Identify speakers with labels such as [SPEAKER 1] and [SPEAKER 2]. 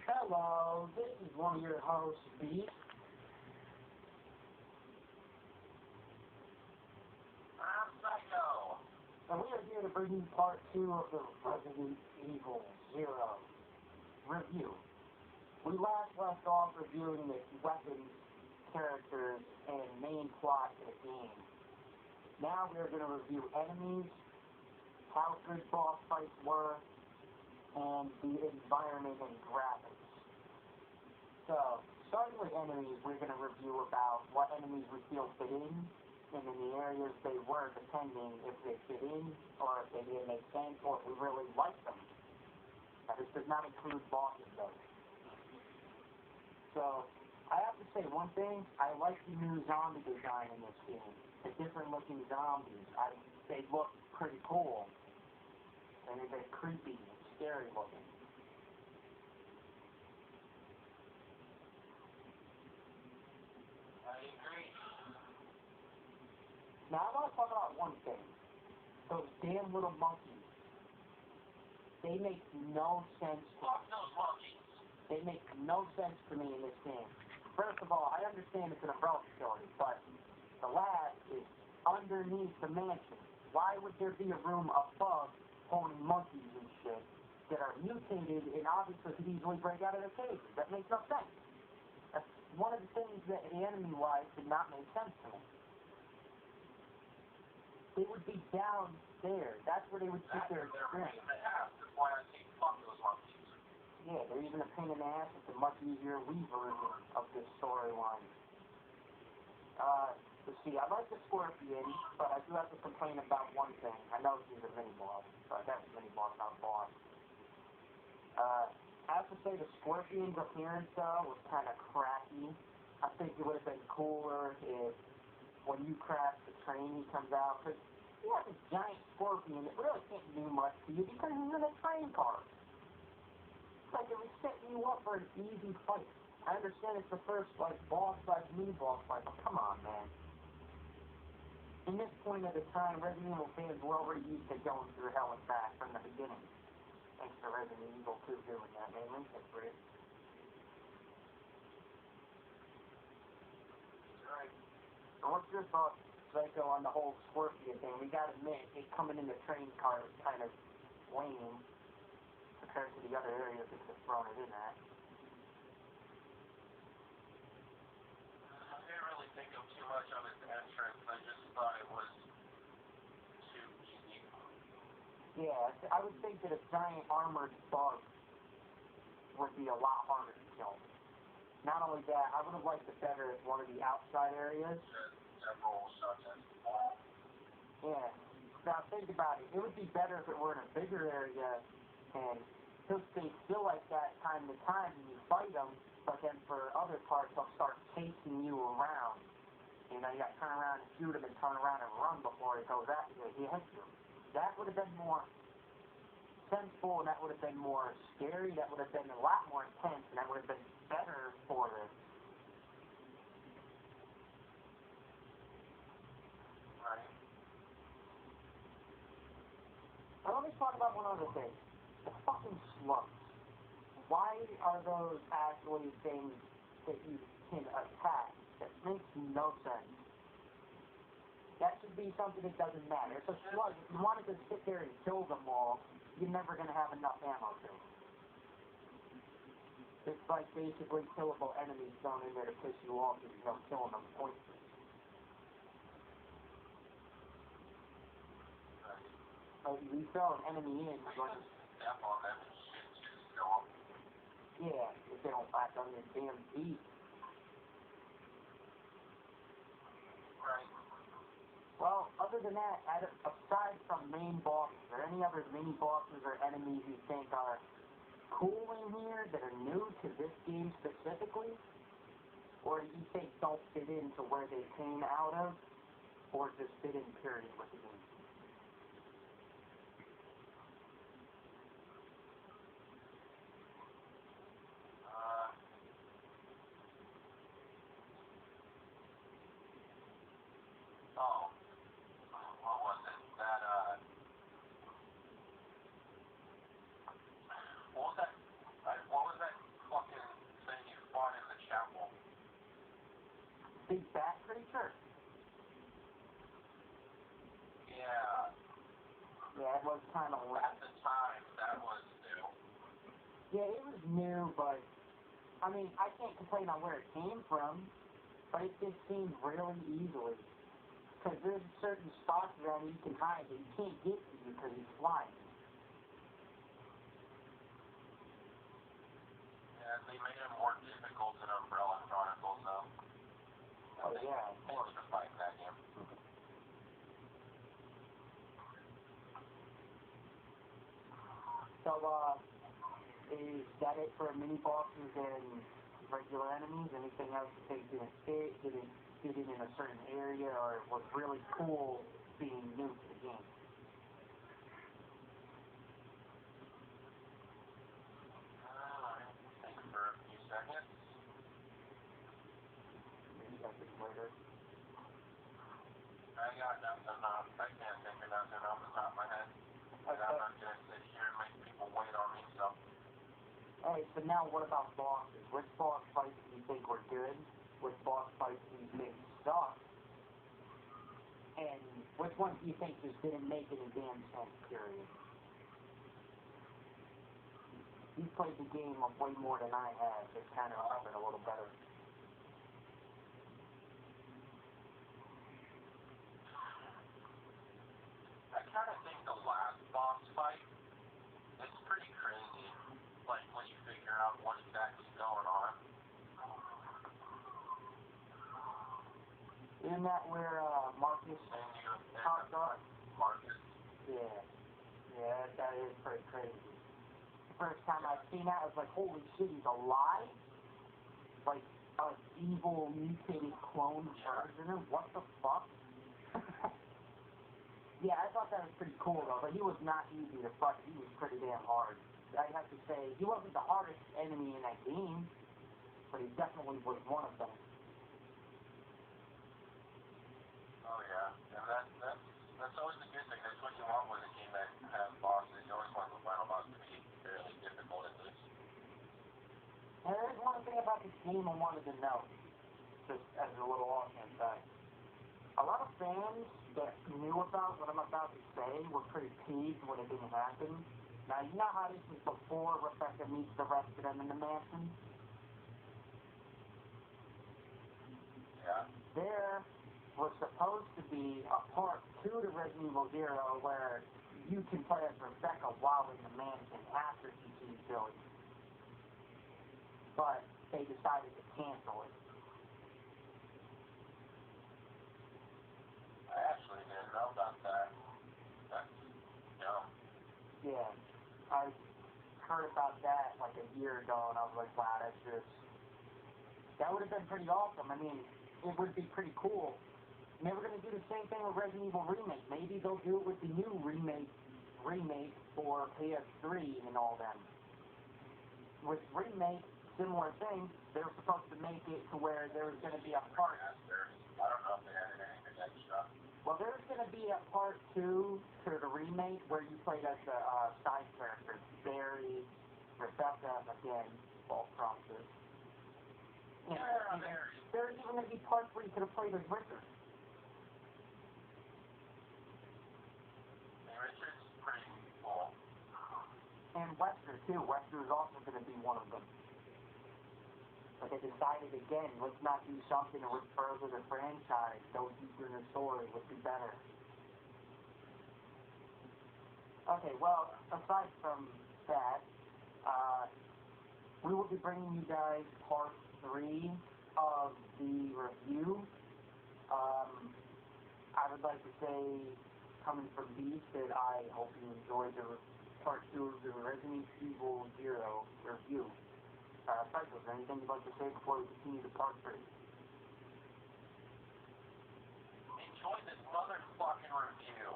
[SPEAKER 1] Hello, this is one of your hosts, Beef.
[SPEAKER 2] I'm Psycho.
[SPEAKER 1] And we are here to bring you part 2 of the Resident Evil 0 review. We last left off reviewing the weapons, characters, and main plot of the game. Now we are going to review enemies, how good boss fights were, and the environment and graphics. So, starting with enemies, we're going to review about what enemies we feel fit in, and in the areas they were, depending if they fit in, or if they didn't make sense, or if we really like them. Now, this does not include bosses, though. So, I have to say one thing, I like the new zombie design in this game. The different looking zombies, they look pretty cool. And they're creepy and scary looking.
[SPEAKER 2] I agree.
[SPEAKER 1] Now, I want to talk about one thing. Those damn little monkeys. They make no sense.
[SPEAKER 2] Fuck those monkeys.
[SPEAKER 1] They make no sense to me in this game. First of all, I understand it's an umbrella facility, but the lab is underneath the mansion. Why would there be a room above holding monkeys and shit that are mutated and obviously could easily break out of their cages? That makes no sense. That's one of the things that enemy-wise did not make sense to me. They would be downstairs. That's where they would keep their experience.
[SPEAKER 2] That's why I say fuck those monkeys.
[SPEAKER 1] Yeah, they're even a pain in the ass. It's a much easier Wii version of this storyline. Let's see, I like the Scorpion, but I do have to complain about one thing. I know he's a mini-boss, but that's a mini-boss, not a boss. I have to say the Scorpion's appearance, though, was kind of crappy. I think it would have been cooler if, when you crash the train, he comes out, because he has a giant Scorpion that really can't do much to you because he's in a train car. It's like it was setting you up for an easy fight. I understand it's the first, boss fight, mini-boss fight, but come on, man. In this point of the time, Resident Evil fans were already used to going through hell and back from the beginning. Thanks to Resident Evil 2 doing that, mainly. That's great.
[SPEAKER 2] Right.
[SPEAKER 1] So what's your thoughts, Psycho, on the whole Scorpion thing? We gotta admit, it coming in the train car is kind of lame compared to the other areas that they've thrown it in at.
[SPEAKER 2] I didn't really think of too much of its entrance. I just thought it was too easy.
[SPEAKER 1] Yeah, I would think that a giant armored bug would be a lot harder to kill. Not only that, I would have liked it better if one of the outside areas.
[SPEAKER 2] Several shots at the wall.
[SPEAKER 1] Yeah. Now think about it. It would be better if it were in a bigger area and he'll stay still like that time to time and you fight him, but then for other parts they'll start chasing you around. You know, you gotta turn around and shoot him and turn around and run before he goes after you. He hits you. That would have been more sensible, and that would have been more scary, that would have been a lot more intense, and that would have been better for this.
[SPEAKER 2] Right.
[SPEAKER 1] Now let me talk about one other thing. The fucking slugs. Why are those actually things that you can attack? That makes no sense. That should be something that doesn't matter. It's a slug. If you wanted to sit there and kill them all, you're never going to have enough ammo to. It's like basically killable enemies thrown in there to piss you off if you don't kill them pointless. You throw an enemy in, you're going to...
[SPEAKER 2] Step on them and shit just go up.
[SPEAKER 1] Yeah, if they don't back on your damn feet.
[SPEAKER 2] Right.
[SPEAKER 1] Well, other than that, aside from main bosses, are there any other mini-bosses or enemies you think are cool in here that are new to this game specifically? Or you think don't fit into where they came out of? Or just fit in period with the game?
[SPEAKER 2] Oh. What was it? That, what was that? What was that fucking
[SPEAKER 1] pretty sure.
[SPEAKER 2] Yeah.
[SPEAKER 1] Yeah, it was kind of
[SPEAKER 2] At the time, that was new.
[SPEAKER 1] Yeah, it was new, but I mean, I can't complain on where it came from, but it just seemed really easily. Because there's certain spots around you can hide that you can't get to you because he's flying.
[SPEAKER 2] Yeah, they made it more difficult than Umbrella Chronicles, though.
[SPEAKER 1] Oh yeah, of course.
[SPEAKER 2] To fight that game.
[SPEAKER 1] So, is that it for mini bosses and regular enemies? Anything else you think didn't fit, didn't fit in a certain area, or was really cool being new to the game?
[SPEAKER 2] Think for a few seconds.
[SPEAKER 1] Maybe seconds later.
[SPEAKER 2] I got nothing off. I can't think of nothing off the top of my head. But I'm not going to sit here and make people wait on me, so.
[SPEAKER 1] Alright, so now what about bosses? Which boss fights do you think were good? Which boss fights do you think sucked? And which ones do you think just didn't make any damn sense, period? You've played the game way more than I have, so it's kind of remembered a little better.
[SPEAKER 2] I kind of think the last boss fight is pretty crazy. Like, when you figure out what exactly is going on.
[SPEAKER 1] Isn't that where Marcus popped up?
[SPEAKER 2] Marcus.
[SPEAKER 1] Yeah. Yeah, that is pretty crazy. The first time I seen that, I was like, holy shit, he's alive? Like, an evil, mutated clone version of what the fuck? Yeah, I thought that was pretty cool, though, but he was not easy to fight. He was pretty damn hard. I'd have to say, he wasn't the hardest enemy in that game, but he definitely was one of them.
[SPEAKER 2] Oh, yeah. And that's always a good thing. That's what you want with a game that has bosses. You always want the final boss to be fairly difficult, at least.
[SPEAKER 1] And there's one thing about this game I wanted to know, just as a little offhand fact. A lot of fans that knew about what I'm about to say were pretty peeved when it didn't happen. Now, you know how this is before Rebecca meets the rest of them in the mansion?
[SPEAKER 2] Yeah.
[SPEAKER 1] There was supposed to be a part 2 to Resident Evil Zero where you can play as Rebecca while in the mansion after she sees Billy. But they decided to cancel it.
[SPEAKER 2] I actually didn't know about that. That's dumb.
[SPEAKER 1] Yeah, I heard about that like a year ago, and I was like, wow, that would have been pretty awesome. I mean, it would be pretty cool. And they were going to do the same thing with Resident Evil Remake. Maybe they'll do it with the new remake for PS3 and all them. With Remake, similar thing, they were supposed to make it to where there was going to be a part.
[SPEAKER 2] I don't know if they added anything extra.
[SPEAKER 1] Well, there's going to be a part 2 to the remake where you played as the side characters, Barry, Rebecca, again, both promises. And there's even going to be parts where you could have played as Richard.
[SPEAKER 2] Richard's pretty cool.
[SPEAKER 1] And Wesker, too. Wesker is also going to be one of them. But they decided again, let's not do something that would further the franchise, go deeper in the story, would be better. Okay, well, aside from that, we will be bringing you guys part 3 of the review. I would like to say, coming from Beast, that I hope you enjoyed the part 2 of the Resident Evil Zero review. Cycles, is there anything you'd like to say before we continue to part 3?
[SPEAKER 2] Enjoy this motherfucking review.